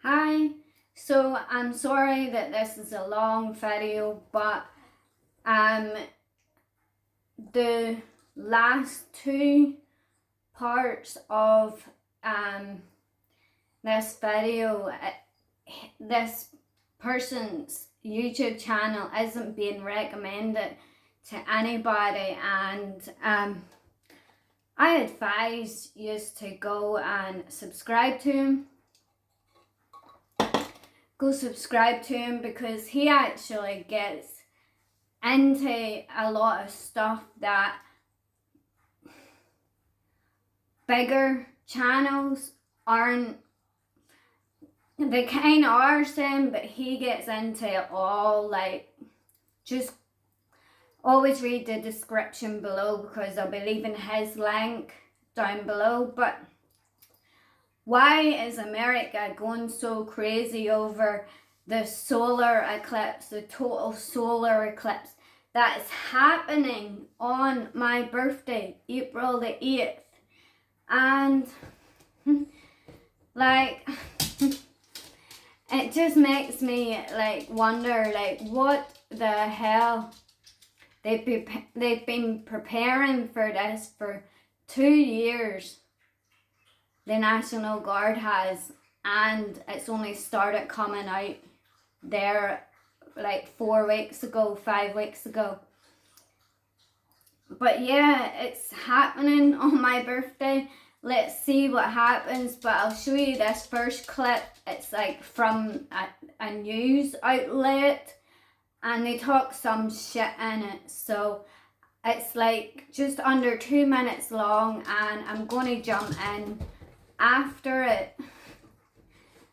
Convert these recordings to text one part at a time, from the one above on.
Hi, so I'm sorry that this is a long video, but the last two parts of this video, this person's YouTube channel isn't being recommended to anybody, and I advise you to go and subscribe to him. Go subscribe to him because he actually gets into a lot of stuff that bigger channels aren't. They kind of are saying, but he gets into it all. Like, just always read the description below because I'll be leaving his link down below. But why is America going so crazy over the solar eclipse, the total solar eclipse that is happening on my birthday, April the 8th? And like, it just makes me like wonder, like, what the hell? They've been preparing for this for 2 years. The National Guard has, and it's only started coming out there like 4 weeks ago, 5 weeks ago. But yeah, it's happening on my birthday. Let's see what happens, but I'll show you this first clip. It's like from a news outlet, and they talk some shit in it. So it's like just under 2 minutes long, and I'm going to jump in after it.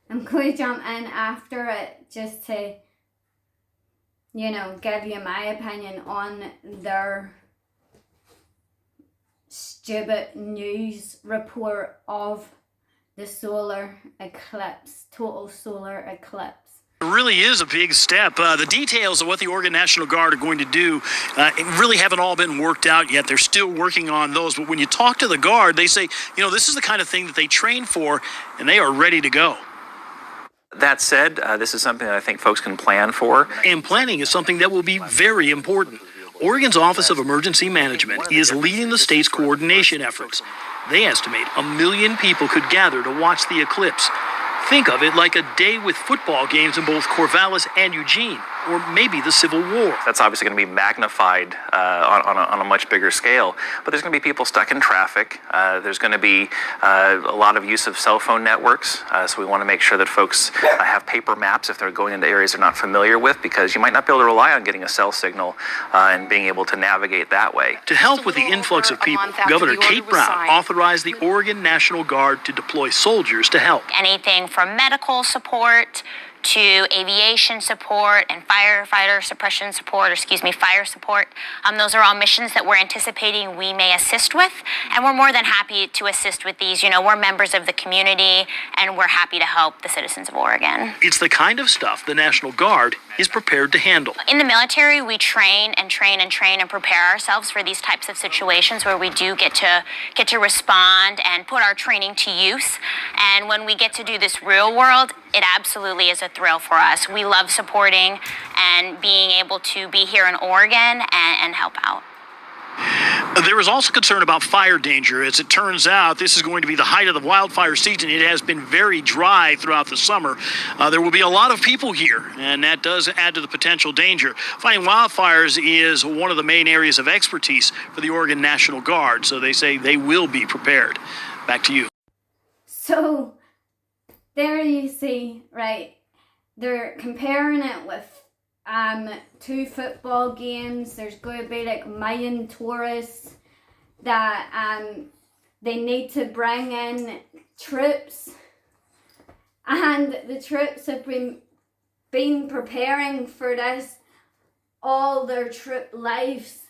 I'm going to jump in after it just to, you know, give you my opinion on their stupid news report of the solar eclipse, total solar eclipse. It really is a big step. The details of what the Oregon National Guard are going to do really haven't all been worked out yet. They're still working on those. But when you talk to the Guard, they say, you know, this is the kind of thing that they train for, and they are ready to go. That said, this is something that I think folks can plan for. And planning is something that will be very important. Oregon's Office of Emergency Management is leading the state's coordination efforts. They estimate 1 million people could gather to watch the eclipse. Think of it like a day with football games in both Corvallis and Eugene, or maybe the Civil War. That's obviously going to be magnified on a much bigger scale, but there's going to be people stuck in traffic. There's going to be a lot of use of cell phone networks, so we want to make sure that folks have paper maps if they're going into areas they're not familiar with, because you might not be able to rely on getting a cell signal and being able to navigate that way. To help with the influx of people, Governor Kate Brown authorized the Oregon National Guard to deploy soldiers to help. Anything from medical support to aviation support and fire support. Those are all missions that we're anticipating we may assist with, and we're more than happy to assist with these. You know, we're members of the community, and we're happy to help the citizens of Oregon. It's the kind of stuff the National Guard is prepared to handle. In the military, we train and prepare ourselves for these types of situations where we do get to respond and put our training to use. And when we get to do this real world, it absolutely is a thrill for us. We love supporting and being able to be here in Oregon and help out. There is also concern about fire danger. As it turns out, this is going to be the height of the wildfire season. It has been very dry throughout the summer. There will be a lot of people here, and that does add to the potential danger. Fighting wildfires is one of the main areas of expertise for the Oregon National Guard, so they say they will be prepared. Back to you. So there you see, right, they're comparing it with 2 football games. There's going to be like 1 million tourists that they need to bring in troops, and the troops have been preparing for this all their troop lives.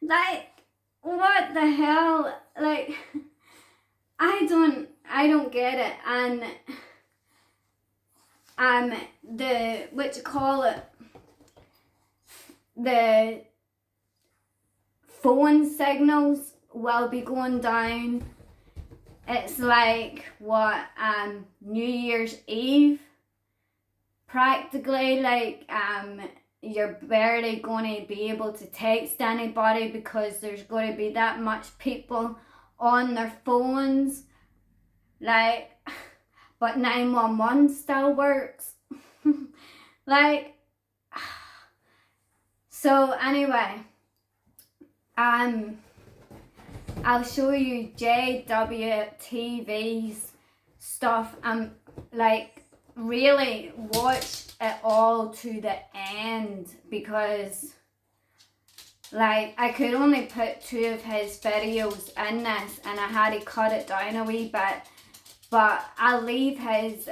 Like, what the hell? Like, I don't get it. And the phone signals will be going down. it's like what, New Year's Eve, practically, like, you're barely going to be able to text anybody because there's going to be that much people on their phones, like, but 911 still works. Like, so anyway, I'll show you JWTV's stuff. Like, really watch it all to the end, because like I could only put 2 of his videos in this and I had to cut it down a wee bit, but I'll leave his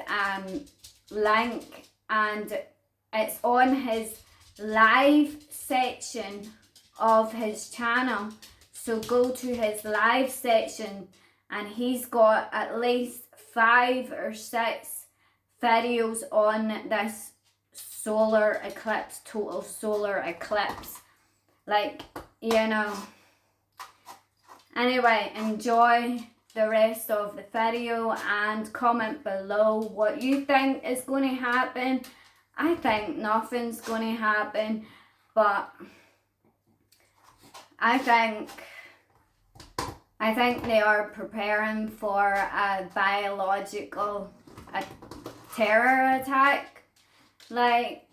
link, and it's on his live section of his channel. So go to his live section, and he's got at least 5 or 6 videos on this solar eclipse, total solar eclipse. Like, you know. Anyway, enjoy the rest of the video and comment below what you think is going to happen. I think nothing's going to happen, but I think they are preparing for a biological terror attack. Like,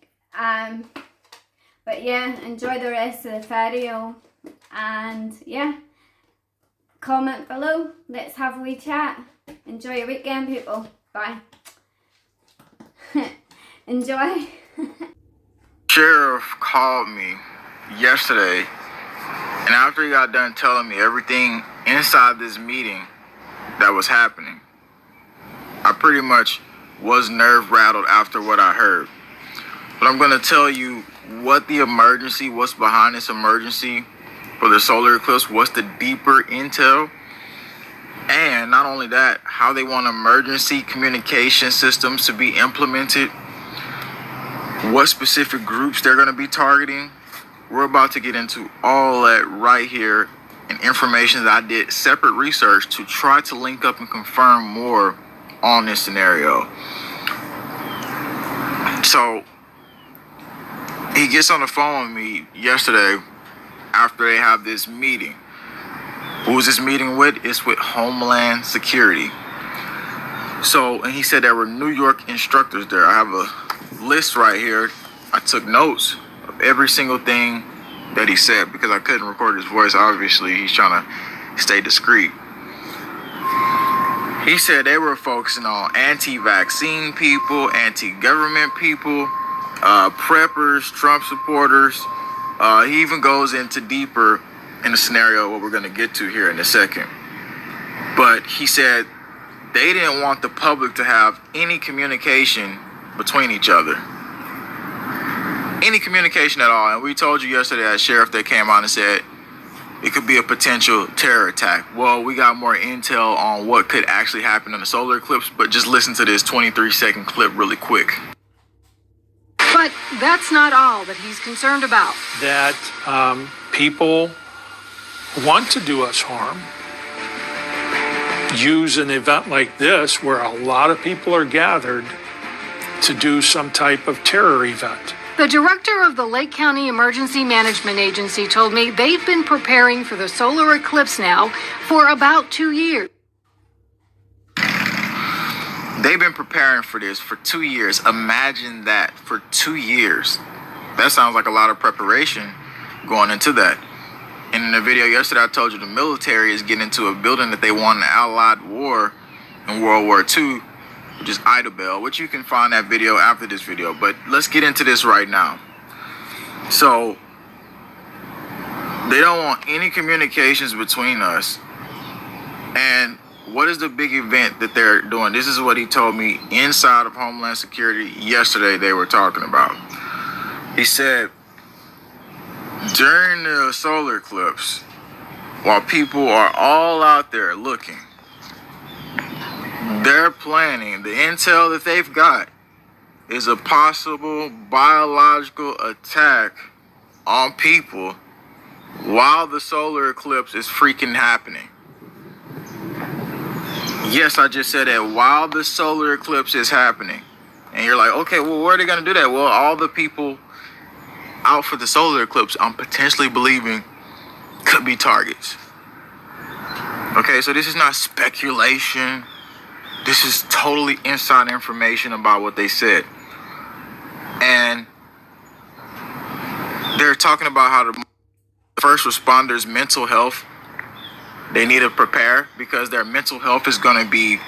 but yeah, enjoy the rest of the video, and yeah, comment below. Let's have a wee chat. Enjoy your weekend, people. Bye. Enjoy. Sheriff called me yesterday, and after he got done telling me everything inside this meeting that was happening, I pretty much was nerve rattled after what I heard. But I'm going to tell you what the emergency, what's behind this emergency for the solar eclipse, what's the deeper intel, and not only that, how they want emergency communication systems to be implemented, what specific groups they're going to be targeting. We're about to get into all that right here, and information that I did separate research to try to link up and confirm more on this scenario. So he gets on the phone with me yesterday after they have this meeting. Who is this meeting with? It's with Homeland Security. So, and he said there were New York instructors there. I have a list right here. I took notes of every single thing that he said because I couldn't record his voice. Obviously, he's trying to stay discreet. He said they were focusing on anti-vaccine people, anti-government people, preppers, Trump supporters. He even goes into deeper in the scenario what we're going to get to here in a second. But he said they didn't want the public to have any communication between each other. Any communication at all. And we told you yesterday that sheriff that came out and said it could be a potential terror attack. Well, we got more intel on what could actually happen in the solar eclipse, but just listen to this 23-second clip really quick. But that's not all that he's concerned about. That people want to do us harm, use an event like this where a lot of people are gathered to do some type of terror event. The director of the Lake County Emergency Management Agency told me they've been preparing for the solar eclipse now for about 2 years. They've been preparing for this for 2 years. Imagine that, for 2 years. That sounds like a lot of preparation going into that. And in the video yesterday, I told you the military is getting into a building that they won an Allied war in World War II, which is Idabel, which you can find that video after this video. But let's get into this right now. So they don't want any communications between us. And what is the big event that they're doing? This is what he told me inside of Homeland Security yesterday they were talking about. He said, during the solar eclipse, while people are all out there looking, they're planning, the intel that they've got is a possible biological attack on people while the solar eclipse is freaking happening. Yes, I just said that while the solar eclipse is happening. And you're like, okay, well, where are they going to do that? Well, all the people out for the solar eclipse, I'm potentially believing could be targets. Okay, so this is not speculation. This is totally inside information about what they said. And they're talking about how the first responders' mental health, they need to prepare because their mental health is going to be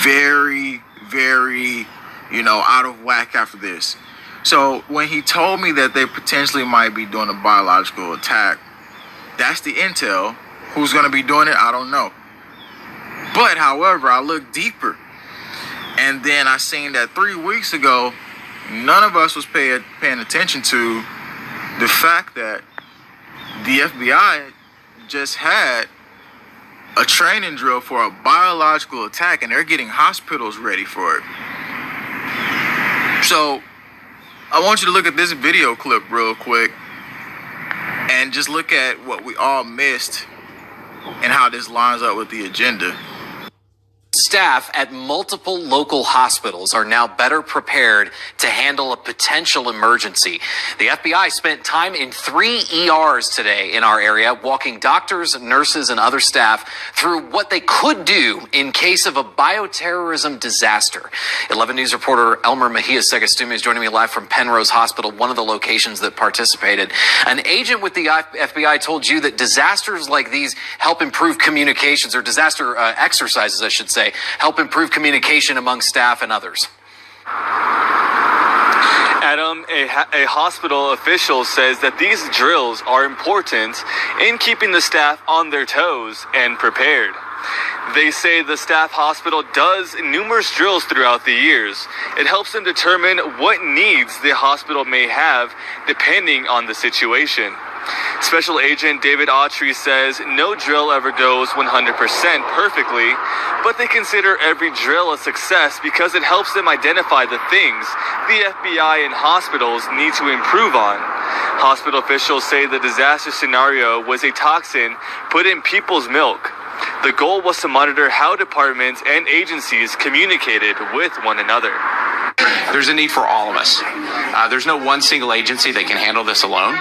very, very, out of whack after this. So when he told me that they potentially might be doing a biological attack, that's the intel. Who's going to be doing it, I don't know. But, however, I looked deeper. And then I seen that 3 weeks ago, none of us was paying attention to the fact that the FBI just had a training drill for a biological attack, and they're getting hospitals ready for it. So, I want you to look at this video clip real quick and just look at what we all missed and how this lines up with the agenda. Staff at multiple local hospitals are now better prepared to handle a potential emergency. The FBI spent time in 3 ERs today in our area, walking doctors, nurses, and other staff through what they could do in case of a bioterrorism disaster. 11 News reporter Elmer Mejia Segastumi is joining me live from Penrose Hospital, one of the locations that participated. An agent with the FBI told you that disasters like these help improve communications, or disaster exercises, I should say, help improve communication among staff and others. Adam, a hospital official says that these drills are important in keeping the staff on their toes and prepared. They say the staff hospital does numerous drills throughout the years. It helps them determine what needs the hospital may have depending on the situation. Special Agent David Autry says no drill ever goes 100% perfectly, but they consider every drill a success because it helps them identify the things the FBI and hospitals need to improve on. Hospital officials say the disaster scenario was a toxin put in people's milk. The goal was to monitor how departments and agencies communicated with one another. There's a need for all of us. There's no one single agency that can handle this alone.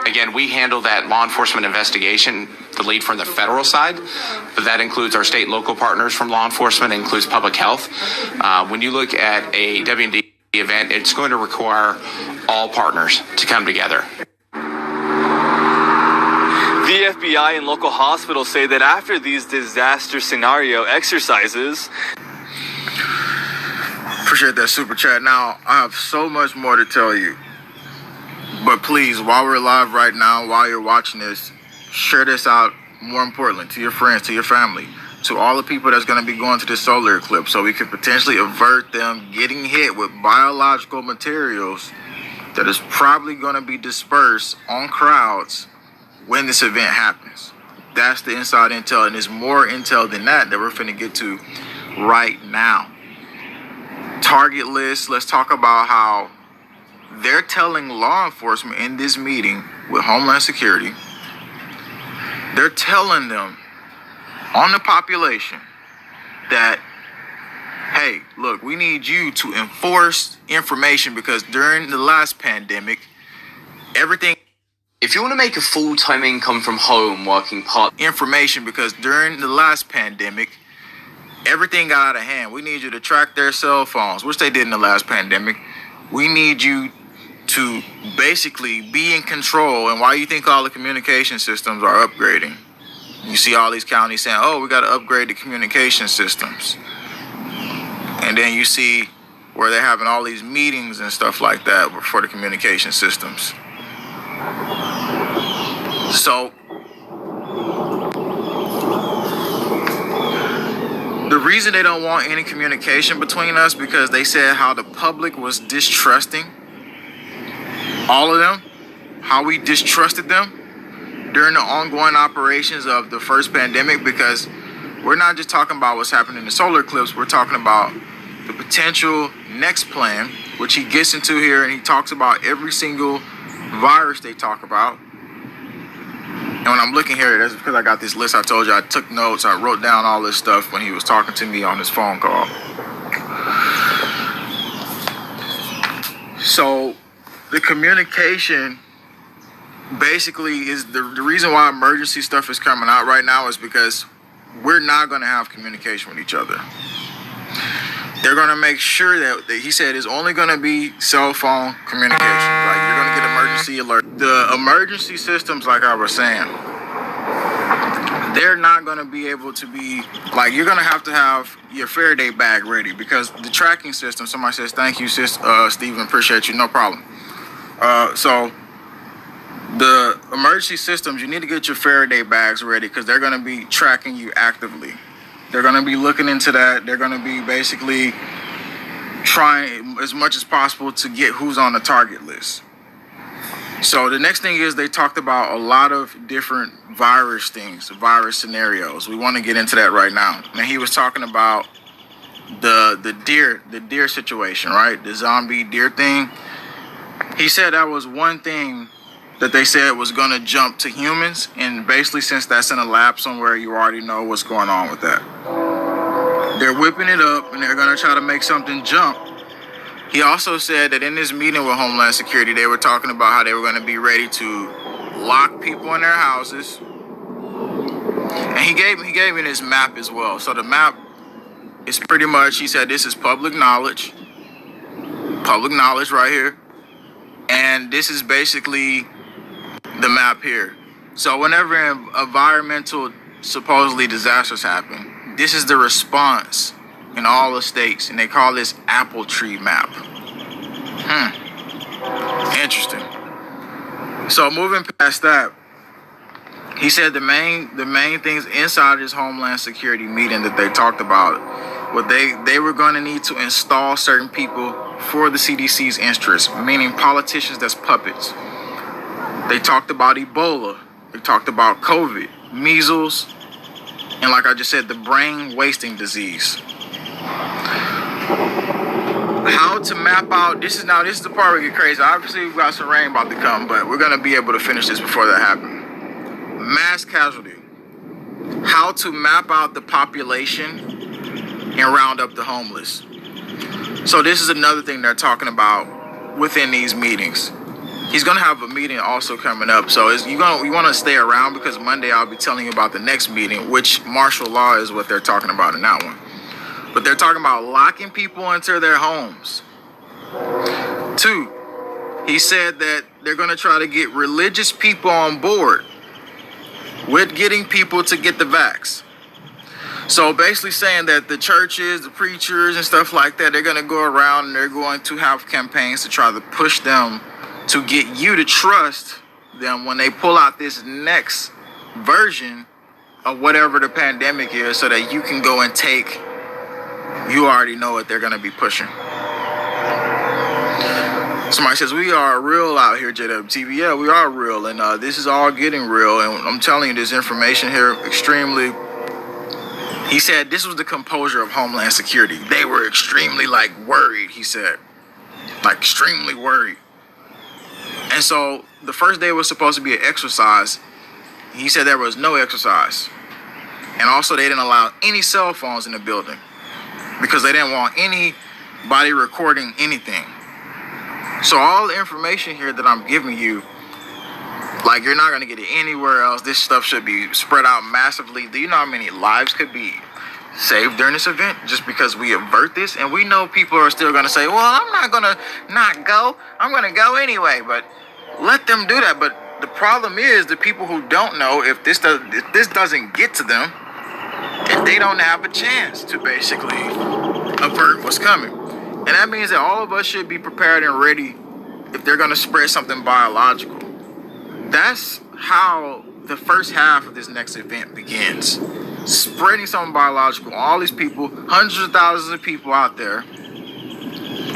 Again, we handle that law enforcement investigation, the lead from the federal side, but that includes our state and local partners from law enforcement, includes public health. When you look at a W&D event, it's going to require all partners to come together. The FBI and local hospitals say that after these disaster scenario exercises... Appreciate that super chat. Now, I have so much more to tell you. But please, while we're live right now, while you're watching this, share this out, more importantly, to your friends, to your family, to all the people that's going to be going to this solar eclipse, so we could potentially avert them getting hit with biological materials that is probably going to be dispersed on crowds when this event happens. That's the inside intel, and there's more intel than that we're finna get to right now. Target list, let's talk about how they're telling law enforcement in this meeting with Homeland Security, they're telling them on the population that, hey, look, we need you to enforce information because during the last pandemic, everything... If you want to make a full-time income from home working part... Information because during the last pandemic, everything got out of hand. We need you to track their cell phones, which they did in the last pandemic. We need you to basically be in control. And why you think all the communication systems are upgrading? You see all these counties saying, oh, we got to upgrade the communication systems. And then you see where they're having all these meetings and stuff like that for the communication systems. So the reason they don't want any communication between us because they said how the public was distrusting all of them, how we distrusted them during the ongoing operations of the first pandemic, because we're not just talking about what's happening in the solar eclipse, we're talking about the potential next plan, which he gets into here, and he talks about every single virus they talk about. And when I'm looking here, that's because I got this list. I told you I took notes. I wrote down all this stuff when he was talking to me on his phone call. So the communication basically is the reason why emergency stuff is coming out right now is because we're not going to have communication with each other. They're going to make sure that he said it's only going to be cell phone communication. Like, you're going to get emergency alert. The emergency systems, like I was saying, they're not going to be able to be, like, you're going to have your Faraday bag ready because the tracking system, somebody says, thank you, sis, Stephen, appreciate you, no problem. So the emergency systems, you need to get your Faraday bags ready because they're going to be tracking you actively. They're going to be looking into that. They're going to be basically trying as much as possible to get who's on the target list. So the next thing is they talked about a lot of different virus things, virus scenarios. We want to get into that right now. And he was talking about the deer situation, right? The zombie deer thing. He said that was one thing that they said was going to jump to humans, and basically since that's in a lab somewhere, you already know what's going on with that. They're whipping it up and they're going to try to make something jump. He also said that in this meeting with Homeland Security, they were talking about how they were going to be ready to lock people in their houses. And he gave me this map as well. So the map is pretty much, he said, this is public knowledge right here. And this is basically the map here. So whenever environmental supposedly disasters happen, this is the response in all the states, and they call this apple tree map. Interesting. So moving past that, he said the main things inside this Homeland Security meeting that they talked about, what they were going to need to install certain people for the CDC's interest, meaning politicians that's puppets. They talked about Ebola. They talked about COVID, measles, and like I just said, the brain wasting disease. How to map out, this is the part where we get crazy. Obviously, we've got some rain about to come, but we're going to be able to finish this before that happens. Mass casualty. How to map out the population and round up the homeless. So this is another thing they're talking about within these meetings. He's going to have a meeting also coming up. So you want to stay around because Monday I'll be telling you about the next meeting, which martial law is what they're talking about in that one. But they're talking about locking people into their homes. 2, he said that they're going to try to get religious people on board with getting people to get the vax. So basically saying that the churches, the preachers and stuff like that, they're going to go around and they're going to have campaigns to try to push them to get you to trust them when they pull out this next version of whatever the pandemic is so that you can go and take, you already know what they're going to be pushing. Somebody says, we are real out here, JWTV. Yeah, we are real. And this is all getting real. And I'm telling you this information here extremely. He said this was the composure of Homeland Security. They were extremely worried, he said. Extremely worried. And so the first day was supposed to be an exercise. He said there was no exercise. And also they didn't allow any cell phones in the building because they didn't want anybody recording anything. So all the information here that I'm giving you, you're not going to get it anywhere else. This stuff should be spread out massively. Do you know how many lives could be saved during this event just because we avert this? And we know people are still going to say, well, I'm not going to not go. I'm going to go anyway. But let them do that. But the problem is the people who don't know, if this doesn't get to them, and they don't have a chance to basically avert what's coming. And that means that all of us should be prepared and ready if they're going to spread something biological. That's how the first half of this next event begins. Spreading something biological. All these people, hundreds of thousands of people out there.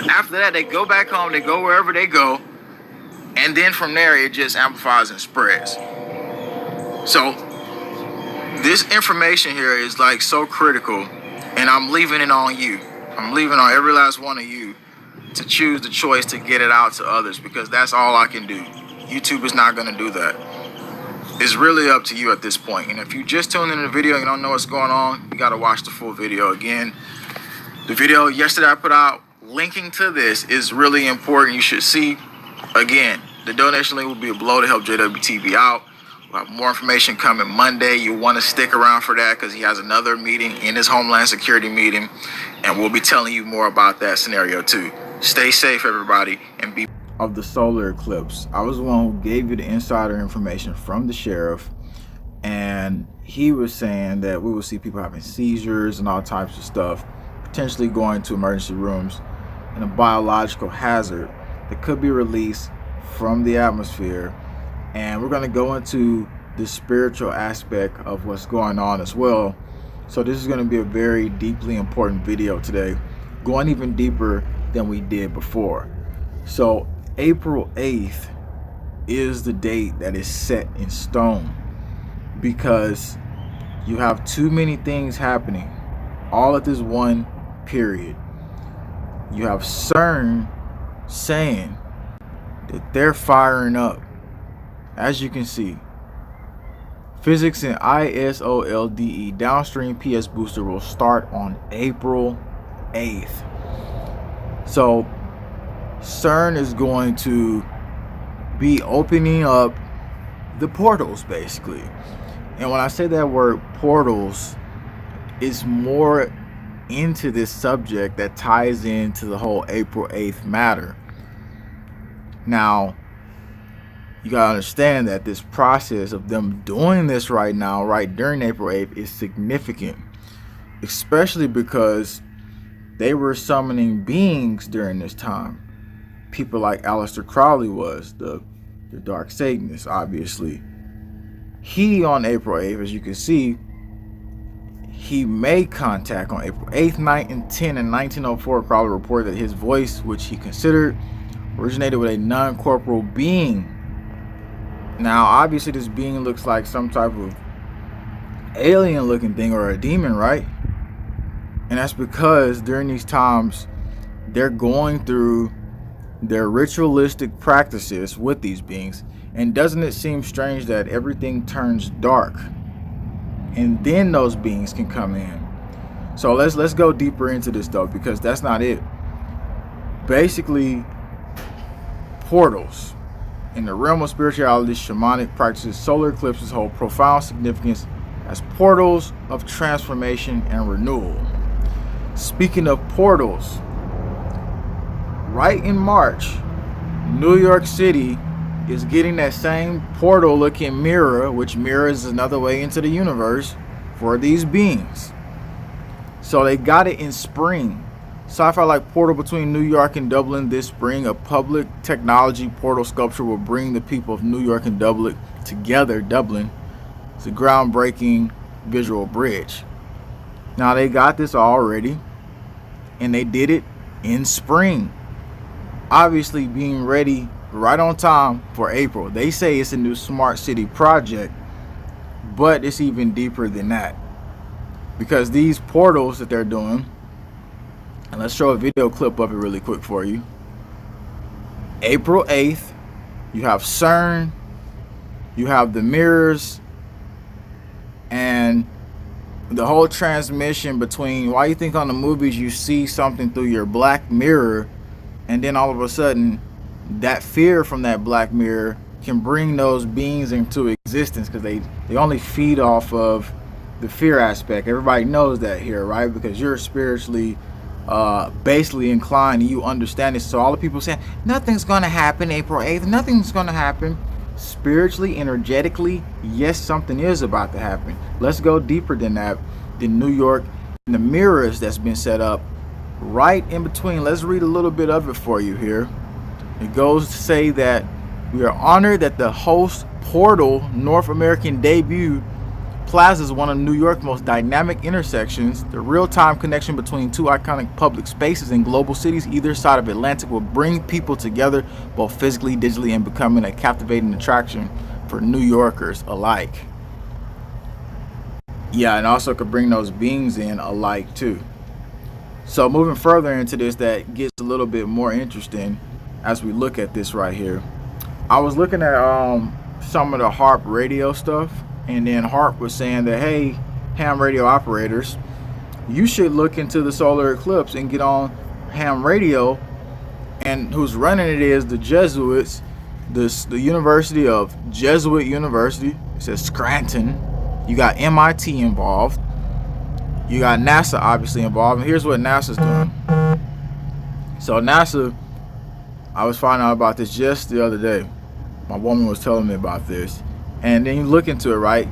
After that, they go back home, they go wherever they go. And then from there, it just amplifies and spreads. So this information here is so critical. And I'm leaving it on you. I'm leaving on every last one of you to choose the choice to get it out to others because that's all I can do. YouTube is not going to do that. It's really up to you at this point. And if you just tuned in the video and you don't know what's going on, you got to watch the full video. Again, the video yesterday I put out linking to this is really important. You should see. Again, the donation link will be below to help JWTV out. We'll have more information coming Monday. You want to stick around for that because he has another meeting in his Homeland Security meeting, and we'll be telling you more about that scenario too. Stay safe, everybody, and be of the solar eclipse. I was the one who gave you the insider information from the sheriff, and he was saying that we will see people having seizures and all types of stuff, potentially going to emergency rooms, and a biological hazard that could be released from the atmosphere. And we're going to go into the spiritual aspect of what's going on as well. So this is going to be a very deeply important video today, going even deeper than we did before. So April 8th is the date that is set in stone, because you have too many things happening all at this one period. You have CERN saying that they're firing up. As you can see, physics and ISOLDE downstream PS booster will start on April 8th. So CERN is going to be opening up the portals, basically. And when I say that word portals, it's more into this subject that ties into the whole April 8th matter. Now, you gotta understand that this process of them doing this right now, right during April 8th, is significant, especially because they were summoning beings during this time. People like Aleister Crowley was, the dark Satanist, obviously. He, on April 8th, as you can see, he made contact on April 8th, 9th, and 10th in 1904. Crowley reported that his voice, which he considered, originated with a non-corporeal being. Now, obviously, this being looks like some type of alien-looking thing or a demon, right? And that's because during these times, they're going through their ritualistic practices with these beings. And doesn't it seem strange that everything turns dark and then those beings can come in? So let's go deeper into this though, because that's not it. Basically, portals in the realm of spirituality, shamanic practices, solar eclipses hold profound significance as portals of transformation and renewal. Speaking of portals, right in March, New York City is getting that same portal looking mirror, which mirrors another way into the universe for these beings. So they got it in spring. Sci-fi like portal between New York and Dublin this spring. A public technology portal sculpture will bring the people of New York and Dublin together. Dublin. It's a groundbreaking visual bridge. Now they got this already, and they did it in spring. Obviously being ready right on time for April. They say it's a new smart city project, but it's even deeper than that, because these portals that they're doing, and let's show a video clip of it really quick for you. April 8th, you have CERN, you have the mirrors, and the whole transmission between, why you think on the movies you see something through your black mirror, and then all of a sudden that fear from that black mirror can bring those beings into existence, because they only feed off of the fear aspect. Everybody knows that here, right? Because you're spiritually basically inclined and you understand it. So all the people saying nothing's going to happen April 8th, nothing's going to happen, spiritually, energetically, yes, something is about to happen. Let's go deeper than that. In New York, and the mirrors that's been set up right in between. Let's read a little bit of it for you here. It goes to say that we are honored that the host portal North American debut Plaza is one of New York's most dynamic intersections. The real-time connection between two iconic public spaces in global cities either side of Atlantic will bring people together both physically, digitally, and becoming a captivating attraction for New Yorkers alike. Yeah, and also could bring those beings in alike too. So moving further into this, that gets a little bit more interesting as we look at this right here. I was looking at some of the HARP radio stuff, and then HARP was saying that, hey, ham radio operators, you should look into the solar eclipse and get on ham radio. And who's running it is the Jesuits, the University of Jesuit University. It says Scranton. You got MIT involved. You got NASA obviously involved. And here's what NASA's doing. So NASA, I was finding out about this just the other day. My woman was telling me about this. And then you look into it, right?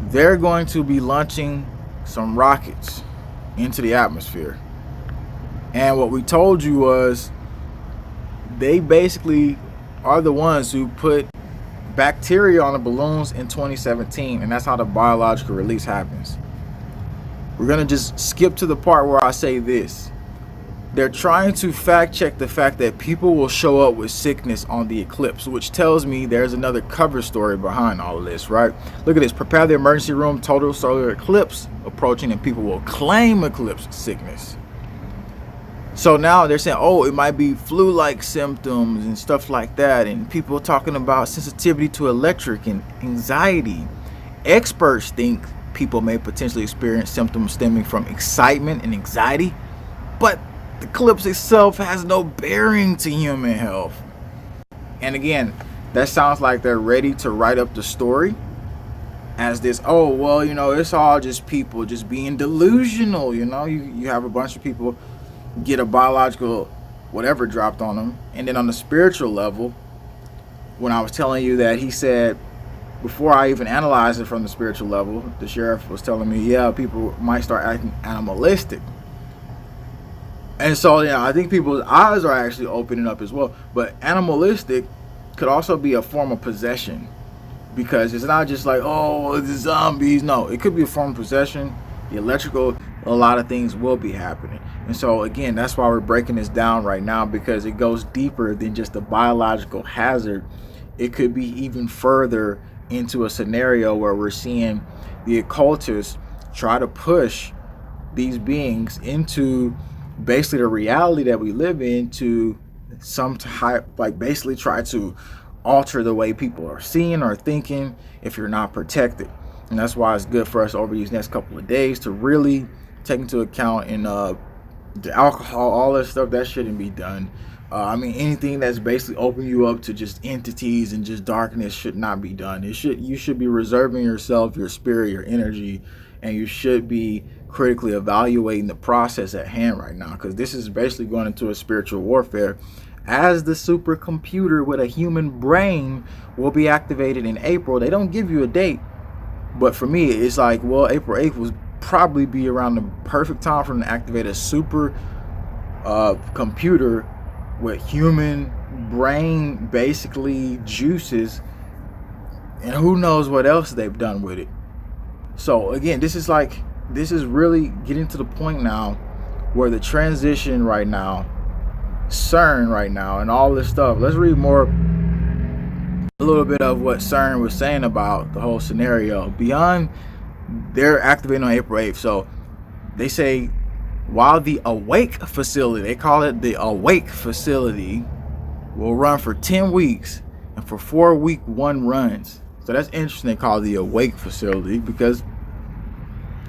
They're going to be launching some rockets into the atmosphere. And what we told you was they basically are the ones who put bacteria on the balloons in 2017, and that's how the biological release happens. We're going to just skip to the part where I say this. They're trying to fact check the fact that people will show up with sickness on the eclipse, which tells me there's another cover story behind all of this, right? Look at this. Prepare the emergency room, total solar eclipse approaching, and people will claim eclipse sickness. So now they're saying, oh, it might be flu-like symptoms and stuff like that, and people talking about sensitivity to electric and anxiety. Experts think people may potentially experience symptoms stemming from excitement and anxiety, but the eclipse itself has no bearing to human health. And again, that sounds like they're ready to write up the story as this, oh, well, you know, it's all just people just being delusional. You know, you have a bunch of people get a biological whatever dropped on them. And then on the spiritual level, when I was telling you that he said, before I even analyzed it from the spiritual level, the sheriff was telling me, yeah, people might start acting animalistic. And so, yeah, I think people's eyes are actually opening up as well. But animalistic could also be a form of possession, because it's not just like, oh, the zombies. No, it could be a form of possession. The electrical, a lot of things will be happening. And so, again, that's why we're breaking this down right now, because it goes deeper than just a biological hazard. It could be even further into a scenario where we're seeing the occultists try to push these beings into basically the reality that we live in, to some type, like basically try to alter the way people are seeing or thinking if you're not protected. And that's why it's good for us over these next couple of days to really take into account in the alcohol, all that stuff that shouldn't be done. I mean, anything that's basically opening you up to just entities and just darkness should not be done. You should be reserving yourself, your spirit, your energy, and you should be critically evaluating the process at hand right now, because this is basically going into a spiritual warfare, as the supercomputer with a human brain will be activated in April. They don't give you a date, but for me, it's like, well, April 8th will probably be around the perfect time for them to activate a super computer with human brain basically juices, and who knows what else they've done with it. So again, this is really getting to the point now where the transition right now, CERN right now, and all this stuff. Let's read a little bit of what CERN was saying about the whole scenario. Beyond, they're activating on April 8th. So they say, while the Awake facility, they call it the Awake facility, will run for 10 weeks and for 4-week one runs. So that's interesting. They call it the Awake facility, because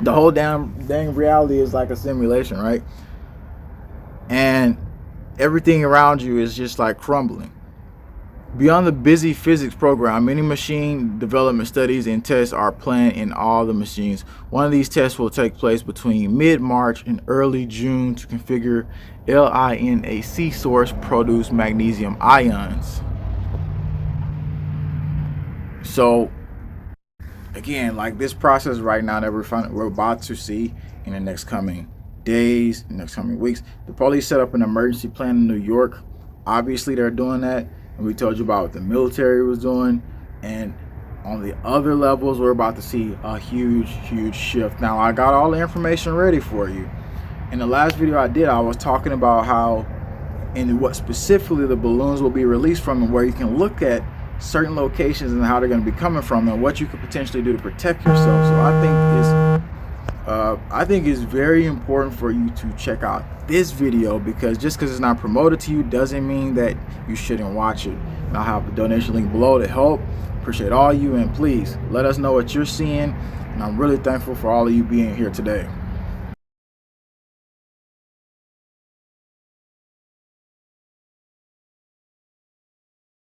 the whole dang reality is like a simulation, right? And everything around you is just like crumbling. Beyond the busy physics program, many machine development studies and tests are planned in all the machines. One of these tests will take place between mid-March and early June to configure LINAC source produce magnesium ions. So again, like this process right now that we're about to see in the next coming days, next coming weeks. The police set up an emergency plan in New York. Obviously they're doing that, and we told you about what the military was doing. And on the other levels, we're about to see a huge shift. Now, I got all the information ready for you. In the last video I did, I was talking about how and what specifically the balloons will be released from, and where you can look at certain locations and how they're going to be coming from, and what you could potentially do to protect yourself. So I think it's I think it's very important for you to check out this video, because just because it's not promoted to you doesn't mean that you shouldn't watch it. And I'll have a donation link below to help. Appreciate all you, and please let us know what you're seeing. And I'm really thankful for all of you being here today.